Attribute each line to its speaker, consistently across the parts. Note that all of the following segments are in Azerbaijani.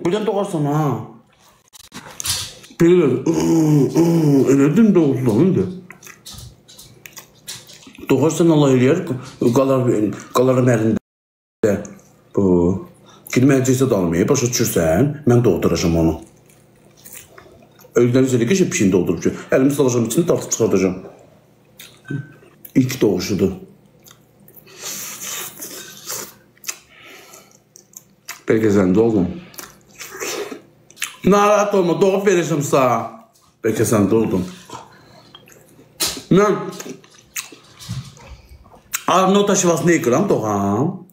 Speaker 1: Buradan doğarsan ha. Böyle elədim doğrudan da. Doğarsan Allah eləyər, qalarım əlində. Bu, girməyəcəksə dalmayı, başa düşürsən, mən doğduracam onu. Ölüdən üzəli ki, pişini doldurub ki, əlimi salacam içini tartıb çıxardacam. İlk doğuşudur. Bəlkə səndə oğlum. Narahat olma, doğub verəcəm sağa. Bəlkə səndə oldum. Mən Arnold Schwarzenegger'am doğam.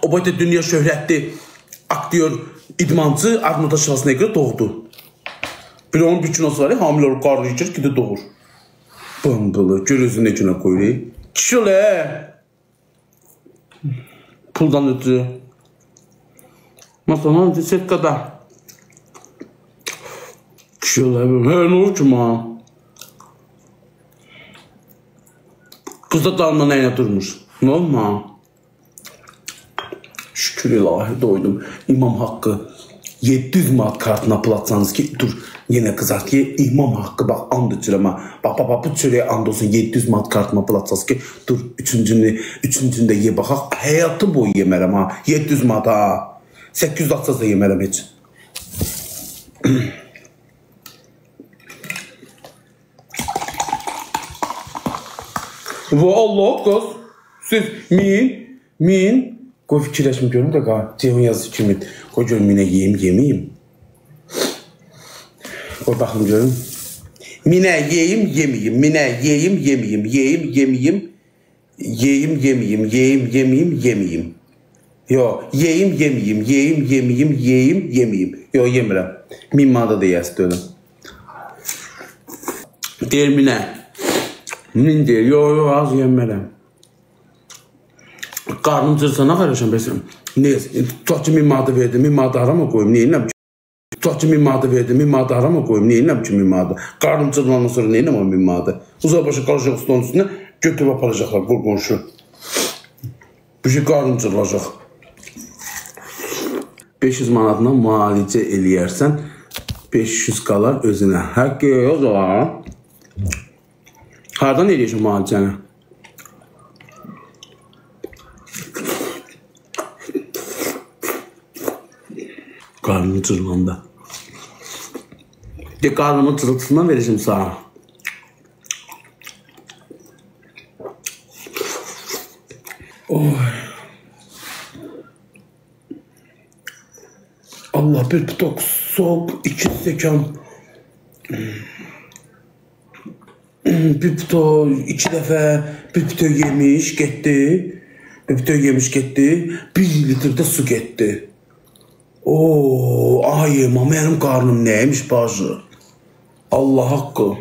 Speaker 1: O boyda dünya şöhrətli aktyor, idmancı Arnold Schwarzenegger doğdu. Bir onun bir kinosu var ya, hamile olup qarnı yiyecek, gidip doğur. Bambılı, gör özünü ne günə koyur. Kişi ol puldan ötürü. Masanın setkada. Kişi ol ne olur ki ma? Kız da dalma neyine durmuş. Ne olma? Şükür ilahi doydum. İmam Hakkı 700 manat kartına pul atsanız ki dur yine kızar ki İmam Hakkı bak and içirəm ha. Bak bu çörəyə and olsun 700 manat kartıma pul atsanız ki dur üçüncünde ye baxaq. Hayatım boyu yemərəm ha. 700 manat ha. 800 atsaz da yemərəm heç. Bu Allah kız. Siz min qoy fikirləşmə görüm də qa. Ceyhun yazı kimi. Qoy görüm minə yemeyim. Qoy baxım görüm. Minə yemeyim. Minə yemeyim. Yemeyim. Yo, yemeyim. Yo, yemirəm. Min manada da yazdı ölüm. Deyir minə. Min deyir. Yo, az yemərəm. Qarnım cırsana qarışam bəsəm. Neyse, tutaq ki 1000 manatı verdim, 1000 manatı harama koyum, neyinəm ki? Tutaq ki 1000 manatı verdim, 1000 manatı harama koyum, neyinəm ki 1000 manatı? Qarnım cırılandan sonra neyinəm o 1000 manatı? Uzaq başı qalacaq stolun üstündə, götürüb aparacaqlar, qonşu. Bu şey qarnım cırılacaq. 500 manatına müalicə eləyərsən, 500 qalar özünə. Həqqə yox da. Hardan eləyəcəm müalicəni? Qarnımı cırılanda. De qarnımı cırıltısından verəcəm sana. Oy. Allah bir tutok soğuk 2 stəkan. Bir tutok 2 dəfə bir tutok yemiş getdi. Bir tutok yemiş getdi. 1 litrdə su getdi. Ooo, ay ama benim karnım neymiş bacı? Allah hakkı.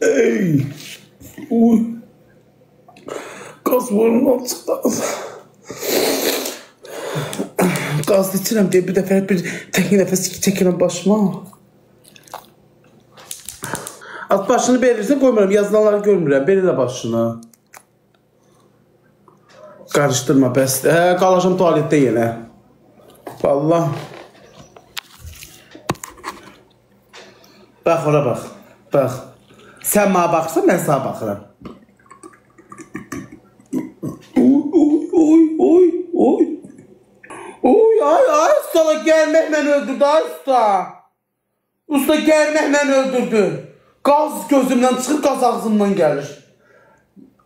Speaker 1: Ey. Uy. Gaz burnundan çıktı. Gazlı içirəm deyə bir dəfə tek nəfəs çəkirəm başıma. Az başını verirsən qoymuram, yazılanları görmürəm, beri də başını. Qarışdırma bəs. Qalacam tualetdə yenə. Vallahi. Bax ora bax. Bax. Sən mənə baxsan, mən sana baxıram. Ay, ustala gəlməklə öldürdü, ay usta. Usta gəlməklə öldürdü. Qaz gözümdən çıxır, qaz ağzımdan gəlir.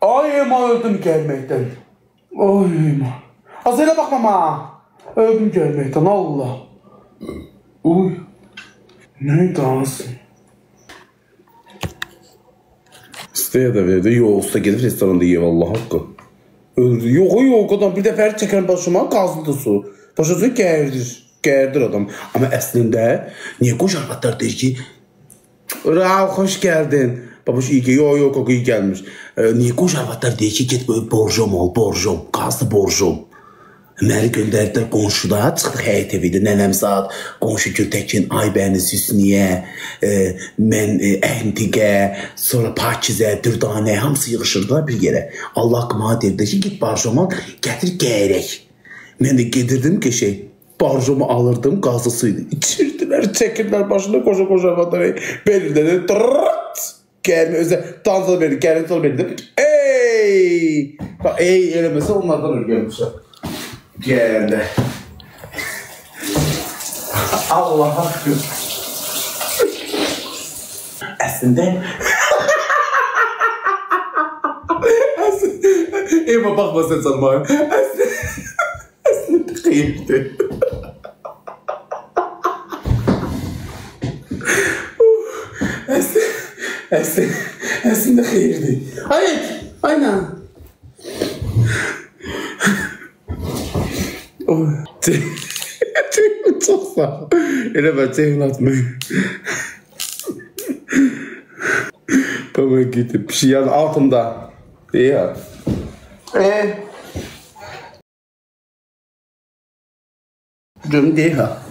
Speaker 1: Ay, ema öldüm gəlməkdən. Ay, ema. Az elə baxmam ha. Öldüm gəlməkdən, Allah. Uy. Neydi az? Ustaya da verdi. Yox, usta gedib restoranda yev, Allah haqqı. Öldü. Yox, adam bir dəfə çəkən başıma qazlıdır su. Başa gərdir adam. Amma əslində, niyə qoş arvadlar deyir ki, Rav, xoş gəldin. Babuş iyi ki, yox, iyi gəlmiş. Niyə qoş arvadlar deyir ki, get borjom ol, borjom, qazlı borjom. Məni göndərdilər qonşuda, çıxdıq həyət evidə, nənəm saat, qonşu Gültəkin, Aybəniz, Hüsniyə, mən Əhniqə, sonra Pakizə, Dürdanə, hamısı yığışırdılar bir yerə. Allah qımağa deyirdi ki, git barjomu gətir gəyərək. Mən də gedirdim ki, barjomu alırdım, qazısıydı. İçirdilər, çəkirdilər başında qoşa-qoşa qadar, belirdə, gəlmə özə, dansal verir, gəlinsal verir. Ey! Ey, eləməsə onlardan örgəlmişəm. Geldi. Allah hakkı. Aslında Ema bakma sen sanma. Aslında kıyıktı. Aslında kıyıktı. Hayır. Aynen. Ceyhun çok sağ ol. Elə ben Ceyhun atmayayım. Baba gidip bir şey yaz altımda. İyi ya. Canım değil ha.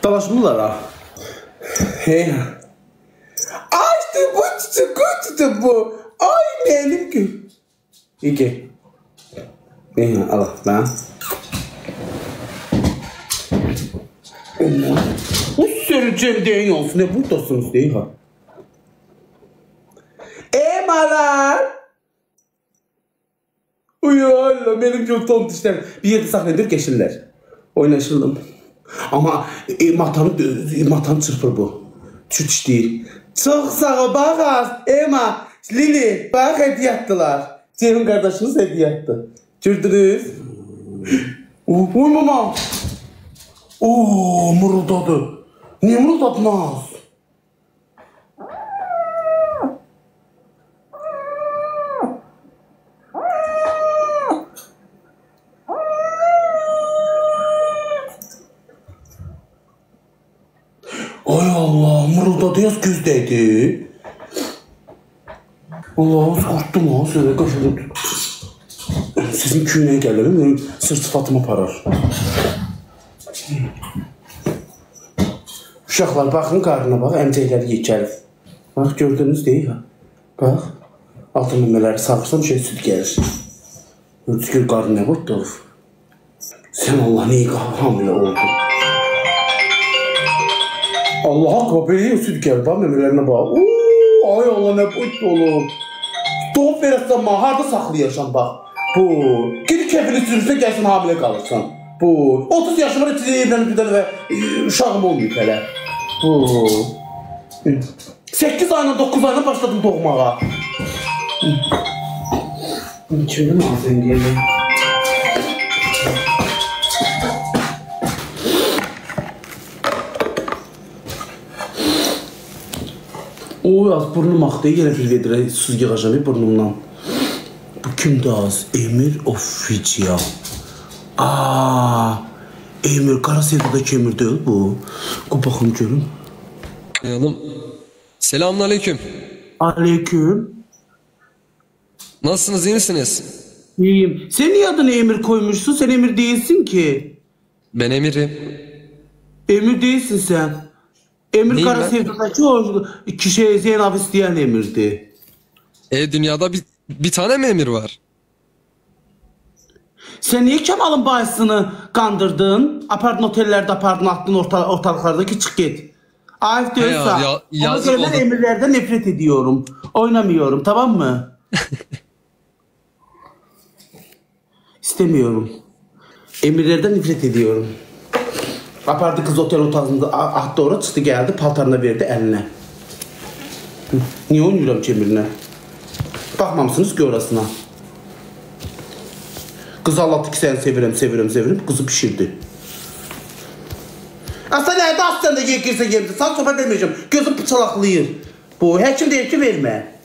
Speaker 1: Dalaşmırlar ha. Ay işte bu bu. Ay benim gül. İyi ki. Allah ben. O sürücüm deyin olsun. Ne buradasınız değil ha? Emalar. Uyu Allah benim çok tontişlerim. Bir yerde saklanır geçirler. Oynaşırdım. Ama matam çırpır bu. Çüç değil. Çok sağ ol bak az. Ema, Lili bak hediye ettiler. Ceyhun kardeşiniz hediye etti. Gördünüz. Uy mama. Oo mırıldadı. Niye mırıldadı Naz? Ay Allah mırıldadı yaz gözdeydi. Allah korktum ha söyle kaşıdı. Sizin köyüne gelirim, benim sır sıfatımı aparar. Uşaqlar, baxın qarnına bax, əmcəkləri yekəlir. Bax, gördünüz deyil ha? Bax, altın məmələri sağırsan, süt gəlir. Gör qarnı nə boyda olur. Sən Allah, neyə hamilə oldun? Allah haqqı, belə süt gəlir, bax, məmələrinə bax. Ay Allah, nə boyda olur. Doğub verəsən, harada saxlayırsan, bax. Bu, gidip kefini sürürsə gəlsin hamilə qalırsan. Bu, 30 yaşım var, içində evlənib bir dənə və uşağım olmayıb hələ. Bu, 8 ayla 9 ayla başladım doğmağa. Kimdə mağazın gələk? Oy, az burnum axdı, yenə bir vedirə su yığacam burnumdan. Bu kimdir az? Emir Official. Emir, Qara Sevdadakı Emir deyil bu. Qoy baxım görüm.
Speaker 2: Selamünaleyküm.
Speaker 1: Aleyküm.
Speaker 2: Nasılsınız, iyi misiniz?
Speaker 1: İyiyim. Sen niye adını Emir koymuşsun? Sen Emir değilsin ki.
Speaker 2: Ben Emir'im.
Speaker 1: Emir değilsin sen. Emir
Speaker 2: Neyim
Speaker 1: Qara
Speaker 2: ben?
Speaker 1: Sevdadakı o kişiye Zeynep isteyen Emir'di.
Speaker 2: Dünyada bir tane mi Emir var?
Speaker 1: Sen niye Kemal'ın bahsini kandırdın? Apardın otellerde apardın attın ortalıklardaki çık git. Arif diyorsa ona göre ben emirlerden nefret ediyorum. Oynamıyorum, tamam mı? İstemiyorum. Emirlerden nefret ediyorum. Apardı kız otel otağında attı oraya çıktı geldi paltarına verdi eline. Niye oynuyorum ki Emir'le? Bakmamışsınız ki orasına. Kız anlattı ki seni seviyorum. Kızı pişirdi. Aslan nerede aslan da girse girdi. Sana sopa vermeyeceğim. Gözüm bıçalaklayır. Bu hekim deyir ki verme.